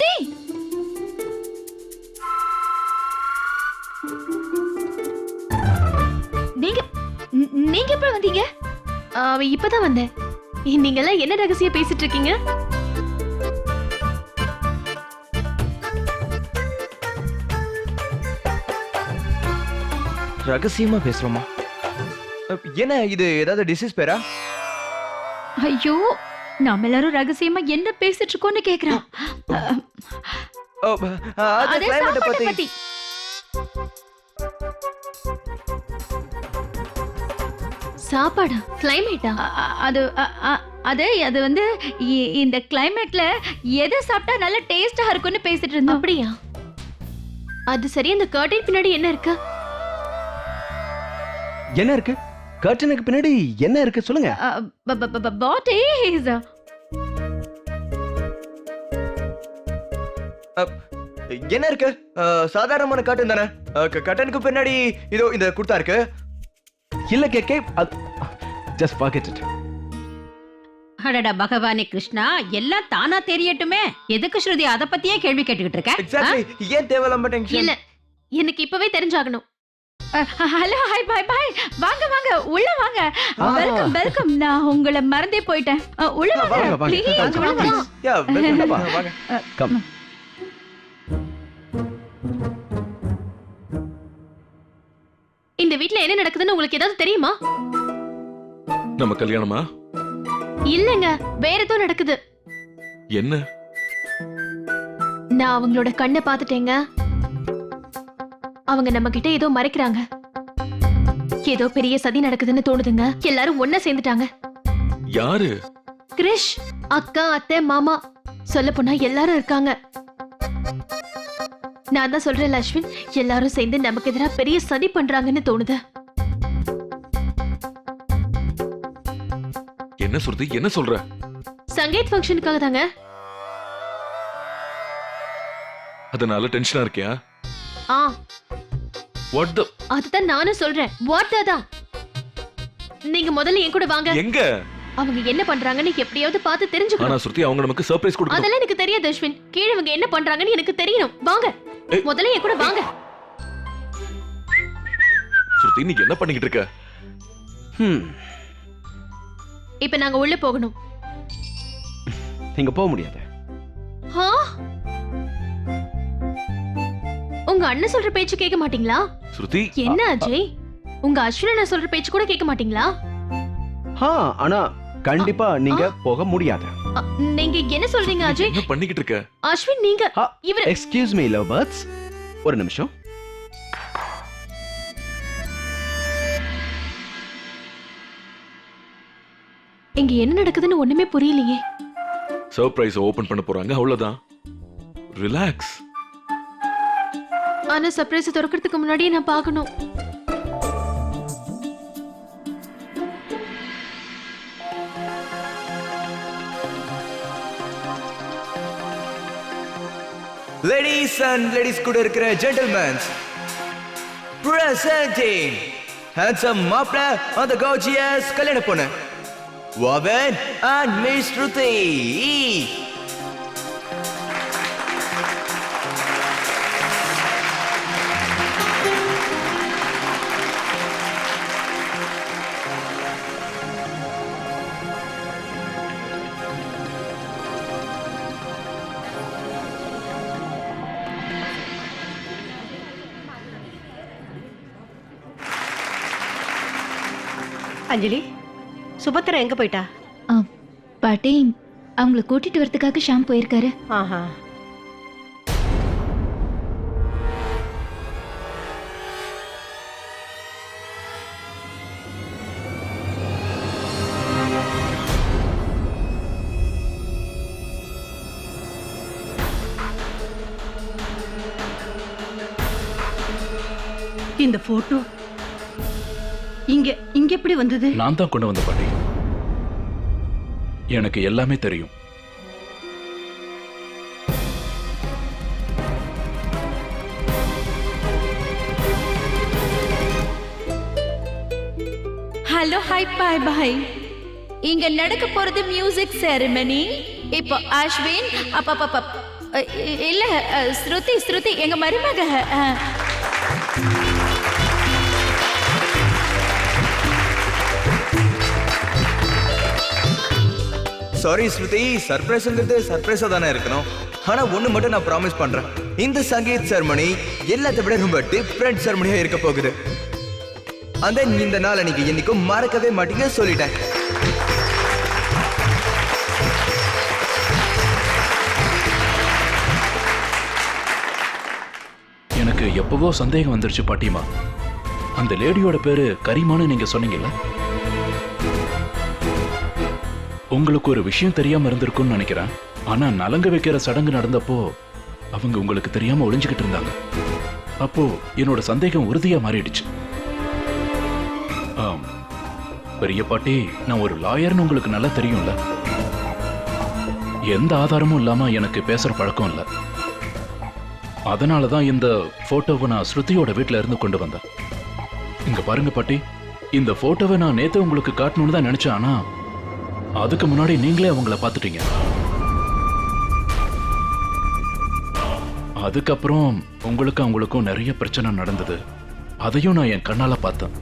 ஸ்ருதி நீங்க நீங்க எப்ப வந்தீங்க? இப்பதான் வந்தேன். நீங்க எல்லாம் என்ன ரகசியம் பேசிட்டு இருக்கீங்க? ரகசியமா பேசுறோமா? என்ன இது ஏதாவது டிசீஸ் பேரா? ஐயோ நாம எல்லாரும் ரகசியமா என்ன பேசிட்டு இருக்கோம்னு கேக்குறான். அது climate பத்தி. சாப்பாடா? கிளைமேட்டா? அது வந்து இந்த கிளைமேட்ல எதை சாப்பிட்டா நல்ல டேஸ்டா இருக்கும்னு பேசிட்டு இருந்தோம். அப்படியா? அது சரி. அந்த கர்டன் பின்னாடி என்ன இருக்கு? என்ன இருக்கு? கர்டனுக்கு பின்னாடி என்ன இருக்கு சொல்லுங்க. What is? என்ன இருக்கு? சாதாரணமான கர்டன் தானே. கர்டனுக்கு பின்னாடி இதோ இந்த குர்தா இருக்கு. இல்ல கேக்கே, just forget it. அடடா பகவானே கிருஷ்ணா, எல்லாம் தானா தெரியட்டுமே. எதுக்கு ஸ்ருதி அத பத்தியே கேள்வி கேட்டுக்கிட்டு இருக்க? எக்ஸாக்ட்லி. ஏன் தேவையில்லாம டென்ஷன்? இல்ல, எனக்கு இப்பவே தெரிஞ்சாகணும். Hello, hi, bye bye. வாங்க வாங்க, உள்ள வாங்க. Welcome welcome. நான் உங்களை மறந்தே போயிட்டேன். உள்ள வாங்க ப்ளீஸ். Yeah, welcome. வாங்க. கம். இந்த வீட்ல என்ன நடக்குதுன்னு உங்களுக்கு ஏதாவது தெரியுமா? நம்ம கல்யாணமா? இல்லங்க, வேற ஏதோ நடக்குது. என்ன? நான் அவங்களோட கண்ணை பார்த்துட்டேங்க. அவங்க நம்ம கிட்ட ஏதோ மறைக்கிறாங்க. ஏதோ பெரிய சதி நடக்குதுன்னு தோணுதுங்க. எல்லாரும் ஒண்ணா சேர்ந்துட்டாங்க. யாரு? கிரிஷ், அக்கா, அத்தை, மாமா, சொல்ல போனா எல்லாரும் இருக்காங்க. நான் தான் சொல்றேன் அஸ்வின், எல்லாரும் சேர்ந்து நமக்கு எதிராக பெரிய சதி பண்றாங்கன்னு தோணுது. என்ன சொல்றது? என்ன சொல்ற? சங்கீத் ஃபங்க்ஷனுக்காக தாங்க. அதனால டென்ஷனா இருக்கியா? ஆ, வாட் தி? அதுதான் நானும் சொல்றேன். வாட் தான். நீங்க முதல்ல என் கூட வாங்க. எங்க? அவங்க என்ன பண்றாங்கன்னு எப்படியாவது பார்த்து தெரிஞ்சுக்கணும். ஆனா ஸ்ருதி, அவங்க நமக்கு சர்ப்ரைஸ் கொடுக்கணும். அதெல்லாம் எனக்கு தெரியாது அஸ்வின். கீழே அவங்க என்ன பண்றாங்கன்னு எனக்கு தெரியணும். வாங்க, முதல்ல என் கூட வாங்க. ஸ்ருதி, நீ என்ன பண்ணிக்கிட்டு இருக்க? இப்ப நாங்க உள்ள போகணும். நீங்க போக முடியாது. ஆ? உங்க அண்ணன் சொல்ற பேச்சு கேட்க மாட்டீங்களா? ஸ்ருதி, என்ன அஜய், உங்க அஸ்வின் சொல்ற பேச்சு கூட கேட்க மாட்டீங்களா? ஆனா கண்டிப்பா நீங்க போக முடியாது. நீங்க என்ன சொல்றீங்க அஜய்? என்ன பண்ணிக்கிட்டு இருக்க? அஸ்வின், நீங்க இவரு. எக்ஸ்கியூஸ் மீ லவ் பேர்ட்ஸ், ஒரு நிமிஷம். இங்க என்ன நடக்குதுன்னு ஒண்ணுமே புரியலையே. சர்ப்ரைஸ் ஓபன் பண்ண போறாங்க, அவ்வளவுதான். ரிலாக்ஸ். ஆனா சர்ப்ரைஸ் திறக்கிறதுக்கு முன்னாடியே நான் பார்க்கணும். Ladies and ladies கூட இருக்கிற gentlemen, presenting handsome மாப்பிள and the gorgeous கல்யாண பொண்ணு Waben and Miss Shruti. அஞ்சலி, சுபத்திரா எங்க போயிட்டா? பாட்டி, அவங்களை கூட்டிட்டு வரதுக்காக ஷாம் போயிருக்காரு. ஆஹா. இந்த போட்டோ இங்க எப்படி வந்தது? நான் தான் கொண்டு வந்த பாட்டி. எனக்கு எல்லாமே தெரியும். Hello, hi, bye bye. இங்க நடக்க போறது மியூசிக் செரிமனி. இப்போ அஸ்வின், இல்ல ஸ்ருதி ஸ்ருதி எங்க மருமக. சாரி ஸ்ருதி, சர்ப்ரைஸ்ங்கிறது சர்ப்ரைஸா தானே இருக்கணும். ஆனா ஒண்ணு மட்டும் நான் ப்ராமிஸ் பண்றேன், இந்த சங்கீத் செரமனி எல்லாத்தை விட ரொம்ப டிஃப்ரெண்ட் செரமனியா இருக்க போகுது. அந்த இந்த நாளை நீங்க என்னைக்கும் மறக்கவே மாட்டீங்க சொல்லிட்டேன். எனக்கு எப்பவோ சந்தேகம் வந்துருச்சு பாட்டிமா. அந்த லேடியோட பேரு கரிமான்னு நீங்க சொன்னீங்கல்ல, உங்களுக்கு ஒரு விஷயம் தெரியாம இருந்திருக்கும்னு நினைக்கிறேன். ஆனா நலங்கு வைக்கிற சடங்கு நடந்தப்போ அவங்க உங்களுக்கு தெரியாம ஒளிஞ்சுக்கிட்டு இருந்தாங்க. அப்போ என்னோட சந்தேகம் உறுதியா மாறிடுச்சு. பெரிய பாட்டி, நான் ஒரு லாயர்னு உங்களுக்கு நல்லா தெரியும்ல. எந்த ஆதாரமும் இல்லாம எனக்கு பேசுற பழக்கம் இல்ல. அதனாலதான் இந்த போட்டோவை நான் ஸ்ருதியோட வீட்டுல இருந்து கொண்டு வந்தேன். இங்க பாருங்க பாட்டி, இந்த போட்டோவை நான் நேத்து உங்களுக்கு காட்டணும்னு தான் நினைச்சேன். ஆனா அதுக்கு முன்னாடி நீங்களே அவங்கள பார்த்துட்டீங்க. அதுக்கப்புறம் உங்களுக்கும் அவங்களுக்கும் நிறைய பிரச்சனை நடந்தது. அதையும் நான் என் கண்ணால பார்த்தேன்.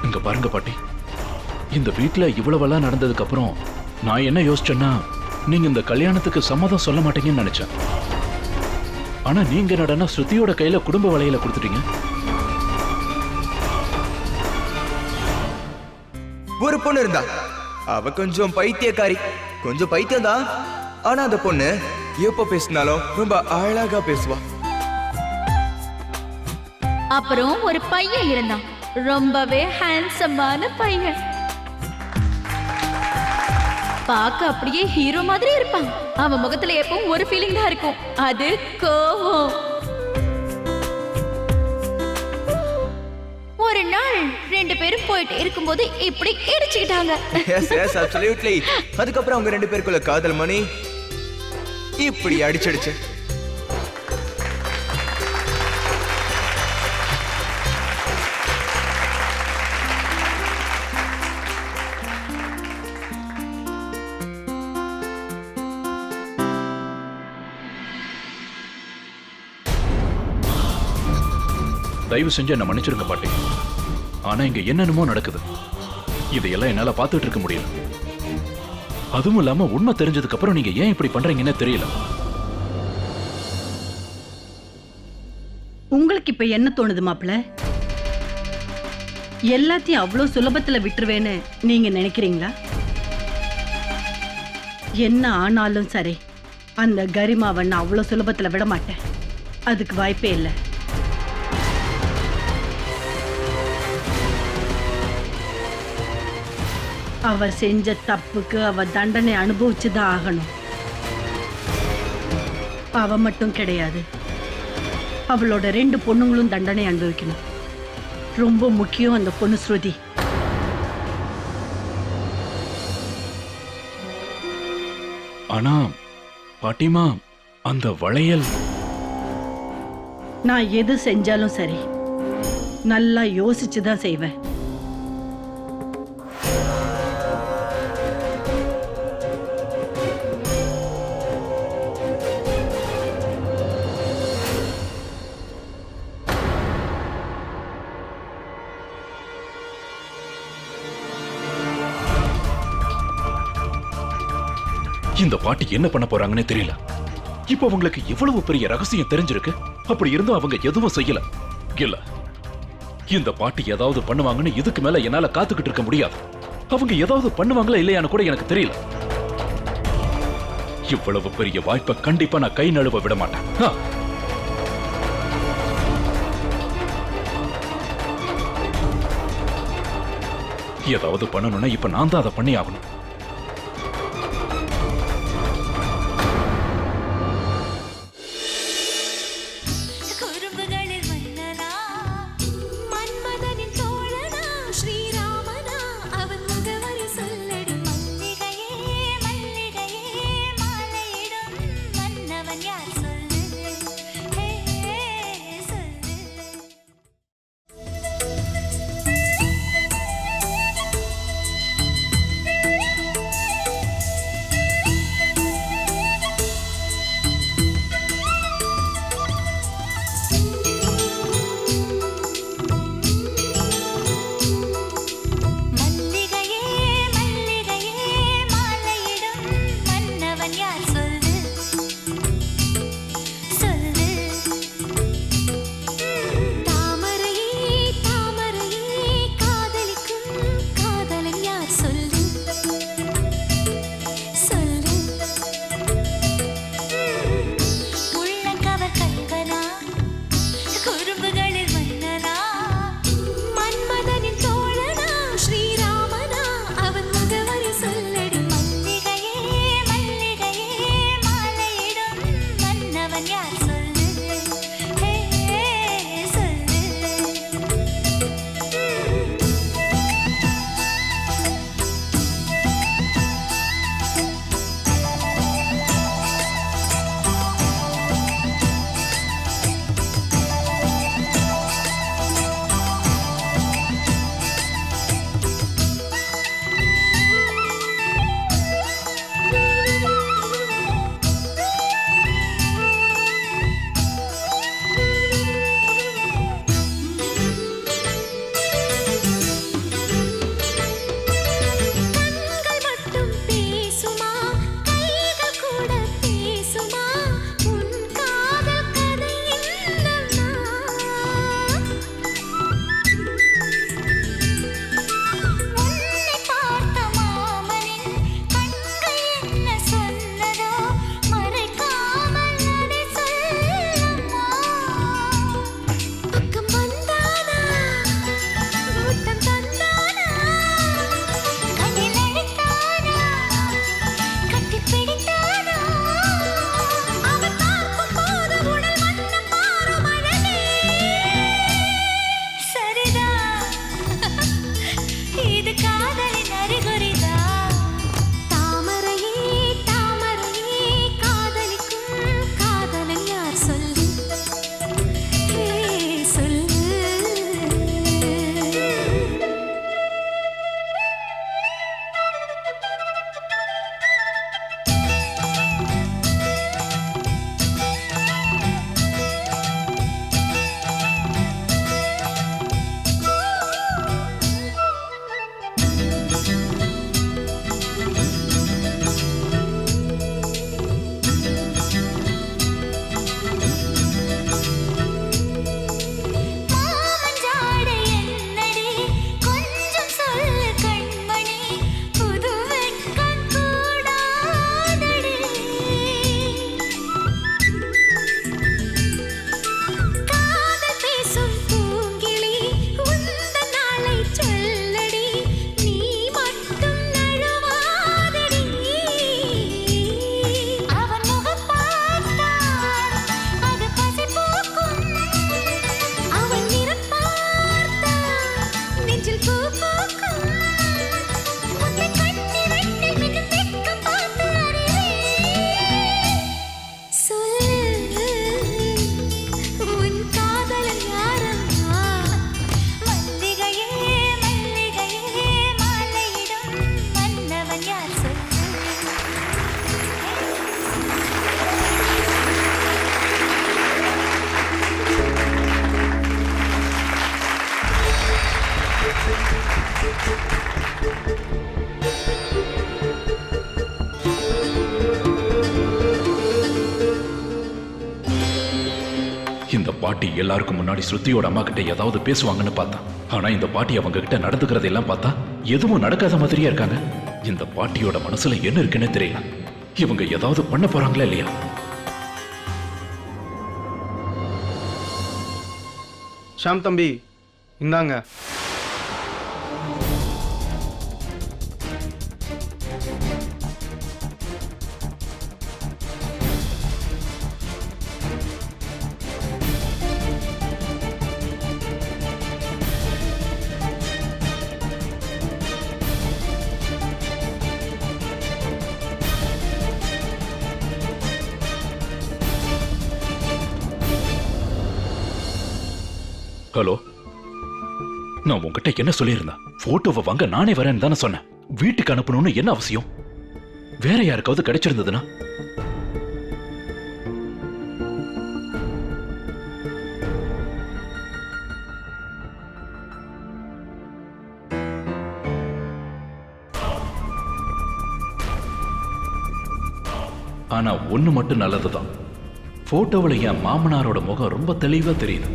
இங்க பாருங்க பாட்டி, இந்த வீட்டுல இவ்வளவெல்லாம் நடந்ததுக்கு அப்புறம் நான் என்ன யோசிச்சேன்னா, நீங்க இந்த கல்யாணத்துக்கு சம்மதம் சொல்ல மாட்டீங்கன்னு நினைச்சேன். ஆனா நீங்க என்னடா ஸ்ருதியோட கையில குடும்ப வலையில கொடுத்துட்டீங்க. ஒரு பொண்ணு இருந்தா, அவ கொஞ்சம் பைத்தியக்காரி, கொஞ்சம் பைத்தியம் தான். ஆனா அந்த பொண்ணு எப்ப பேசினாலும் ரொம்ப அழகா பேசுவா. அப்புறம் ஒரு பையன் இருந்தான், ரொம்பவே ஹேண்ட்ஸமான பையன். பார்க்க அப்படியே ஹீரோ மாதிரி இருப்பான். அவன் முகத்துல எப்பவும் ஒரு ஃபீலிங் தான் இருக்கும், அது கோவம். ஒரு நாள் ரெண்டு பேரும் போயிட்டு இருக்கும்போது இப்படி இடிச்சுக்கிட்டாங்க. S yes absolutely. அதுக்கப்புறம் அவங்க ரெண்டு பேருக்குள்ள காதல் மணி இப்படி அடிச்சடிச்சு. தயவு செஞ்சு என்ன மன்னிச்சிருங்க பாட்டி. ஆனா இங்க என்னென்னமோ நடக்குது. இதையெல்லாம் என்னால பார்த்துட்டு இருக்க முடியல. அதுவும் இல்லாம உண்மை தெரிஞ்சதுக்கு அப்புறம் நீங்க ஏன் இப்படி பண்றீங்கன்னு தெரியல. உங்களுக்கு இப்ப என்ன தோணுது மாப்பிள்ள? எல்லாத்தையும் அவ்வளவு சுலபத்துல விட்டுருவேன்னு நீங்க நினைக்கிறீங்களா? என்ன ஆனாலும் சரி, அந்த கரிமாவை நான் அவ்வளவு சுலபத்துல விட மாட்டேன். அதுக்கு வாய்ப்பே இல்லை. அவ செஞ்ச தப்புக்கு அவ தண்டனை அனுபவிச்சுதான் ஆகணும். அவ மட்டும் கிடையாது, அவளோட ரெண்டு பொண்ணுங்களும் தண்டனை அனுபவிக்கணும். ரொம்ப முக்கியம் அந்த பொண்ணு ஸ்ருதி. ஆனா பாட்டிமா, அந்த வளையல், நான் எது செஞ்சாலும் சரி நல்லா யோசிச்சுதான் செய்வேன். இந்த பாட்டி என்ன பண்ண போறாங்கன்னு தெரியல. இப்ப அவங்களுக்கு எவ்வளவு பெரிய ரகசியம் தெரிஞ்சிருக்கு. அப்படி இருந்தும் அவங்க எதுவும் செய்யல. இல்ல, இந்த பாட்டி ஏதாவது பண்ணுவாங்கன்னு இதுக்கு மேல என்னால காத்துக்கிட்டு இருக்க முடியாது. அவங்க ஏதாவது பண்ணுவாங்களா இல்லையான்னு கூட எனக்கு தெரியல. இவ்வளவு பெரிய வாய்ப்பை கண்டிப்பா நான் கை நழுவ விட மாட்டேன். ஏதாவது பண்ணணும்னா இப்ப நான் தான் அதை பண்ணி ஆகணும். இந்த பாட்டி எல்லாருக்கும் முன்னாடி ஸ்ருதியோட அம்மா கிட்ட ஏதாவது பேசுவாங்கன்னு பார்த்தா, ஆனா இந்த பாட்டி அவங்க கிட்ட நடந்துக்கிறதெல்லாம் பார்த்தா எதுவும் நடக்காத மாதிரியே இருக்காங்க. இந்த பாட்டியோட மனசுல என்ன இருக்குன்னு தெரியல. இவங்க ஏதாவது பண்ண போறாங்களா இல்லையா? ஷாம் தம்பி, இந்தாங்க. ஹலோ, நான் உங்ககிட்ட என்ன சொல்லியிருந்தேன்? போட்டோவை வாங்க நானே வரேன்னு தானே சொன்னேன். வீட்டுக்கு அனுப்பணும்னு என்ன அவசியம்? வேற யாருக்காவது கிடைச்சிருந்ததுன்னா? ஆனா ஒண்ணு மட்டும் நல்லதுதான். போட்டோவில் என் மாமனாரோட முகம் ரொம்ப தெளிவா தெரியுது.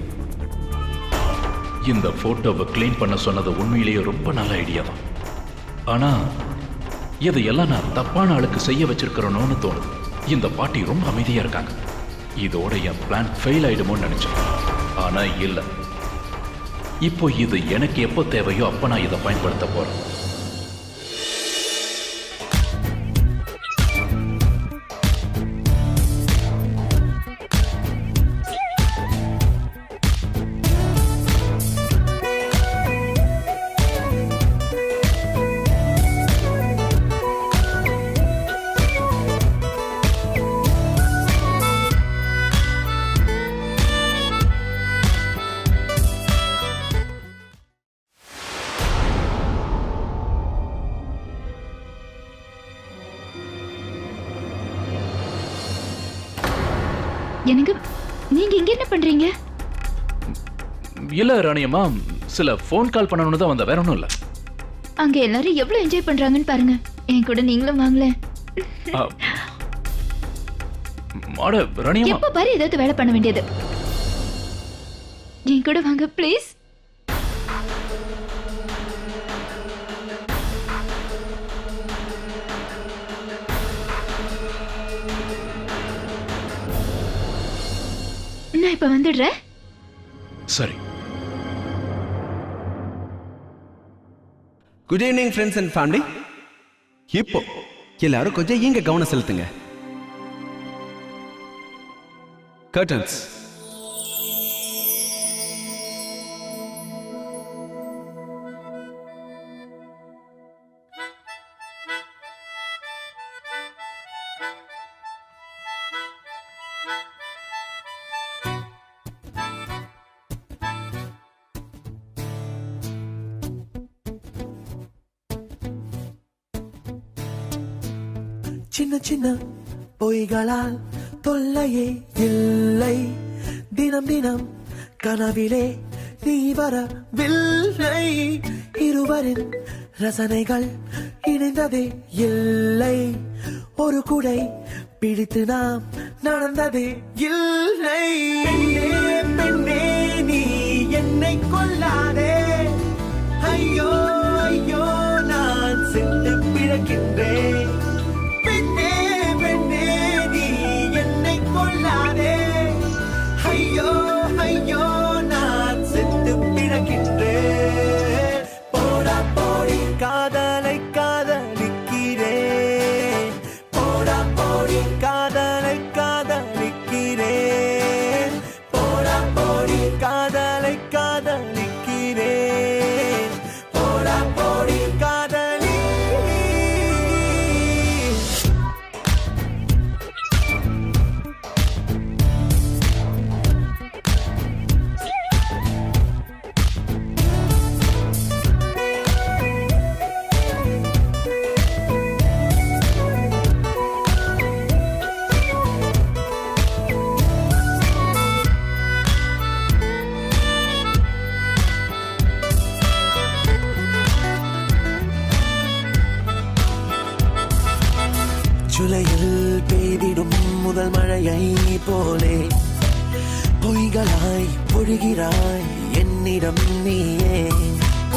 இந்த போட்டோவை கிளீன் பண்ண சொன்னது உண்மையிலேயே ரொம்ப நல்ல ஐடியா தான். ஆனா இதையெல்லாம் நான் தப்பான ஆளுக்கு செய்ய வச்சிருக்கிறோன்னு தோணுது. இந்த பாட்டி ரொம்ப அமைதியா இருக்காங்க. இதோட என் பிளான் ஃபெயில் ஆயிடுமோன்னு நினைச்சேன். ஆனா இல்ல, இப்போ இது எனக்கு எப்போ தேவையோ அப்ப நான் இதை பயன்படுத்த போறேன். எனக்கு நீங்க இங்க என்ன பண்றீங்க? இல்ல ராணியம்மா, சில போன் கால் பண்ணணும்னு தான் வந்த, வேற ஒன்றும் இல்ல. அங்க எல்லாரும் எவ்வளவு என்ஜாய் பண்றாங்கன்னு பாருங்க. என் கூட நீங்களும் வாங்களேன். ராணியம்மா, எப்ப பாரு ஏதாவது வேலை பண்ண வேண்டியது. என் கூட வாங்க ப்ளீஸ். நான் இப்ப வந்துடுறேன். சரி. Good evening friends and family. இப்போ எல்லாரும் கொஞ்சம் இங்க கவனம் செலுத்துங்க. கர்டன்ஸ். சின்ன சின்ன பொய்களால் தொல்லையே இல்லை. தினம் தினம் கனவிலே நீ வரவில்லை. இருவரின் ரசனைகள் இணைந்ததே இல்லை. ஒரு குடை பிடித்து நாம் நடந்ததே இல்லை. பெண்ணே பெண்ணே நீ என்னை கொல்லாதே. ஐயோ ஐயோ நான் சென்று பிறக்கின்றேன். பெண்ணே பெண்ணே நீ என்னை கொல்லாதே. ஐயோ ஐயோ நான் சென்று பிறக்கின்றேன். போடா போடி காதலை காதலிக்கிறேன். போடா போடி காதலை காதலிக்கிறேன். துளிகளாய் பொழிகிறாய் என்னிடம் நீயே.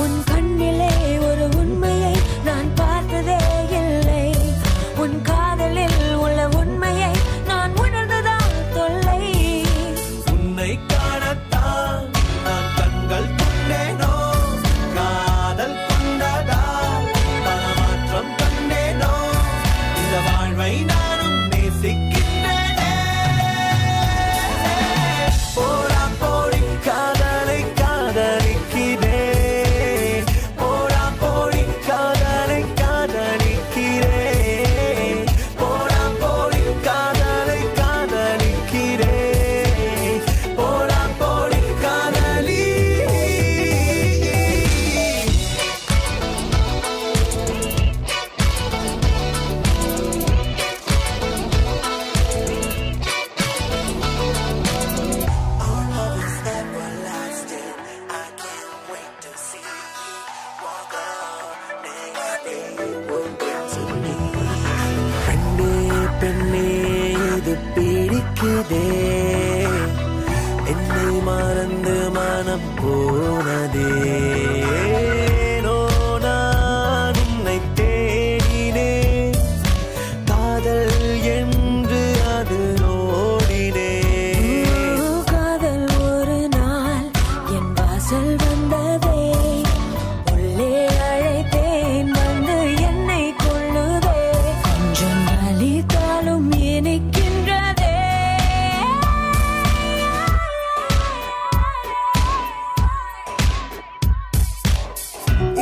உன் கண்ணிலே ஒரு உண்மையை நான் பார்த்ததே இல்லை. உன் காதலில் உள்ள உண்மையை நான் உணர்ந்ததால் தொல்லை. உன்னை காணத்தான் நான் கண்கள் கொண்டேனோ, காதல் கொண்டதால் மனமாற்றம் கண்டேனோ, இந்த வாழ்வை நானும் நேசிக்கின்றேனே. போடா போடி காதலை காதலிக்கிறேன், போடா போடி காதலை காதலிக்கிறேன், போடா போடி காதலை காதலிக்கிறேன், போடா போடி காதலி. Our love is everlasting. I can't wait to see you walk out next day. We'll get to me. பெண்ணே பெண்ணே இது பிடிக்குதே, என்னை மறந்து மனம் போனதே. ஏனோ நான் உன்னை தேடினேன், காதல் என்று அது ஓடினேன். காதல் ஒரு நாள் என் வாசல் வந்ததே, உள்ளே அழைத்தேன் வந்து என்னை கொள்ளுதே. கொஞ்சம் வலித்தாலும் இனிக்கின்றதே.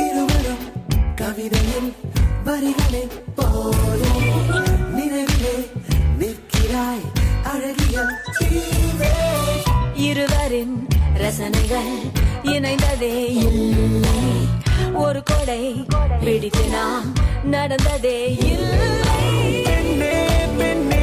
இருவரும் கவிதையில் வரிகளே போலே, நினைவிலே நிற்கிறாய் அழகிய தீவே. இருவரின் ரசனைகள் இணைந்ததே இல்லை. ஒரு கொடை பிடித்து நாம் நடந்ததே இல்லை. பெண்ணே பெண்ணே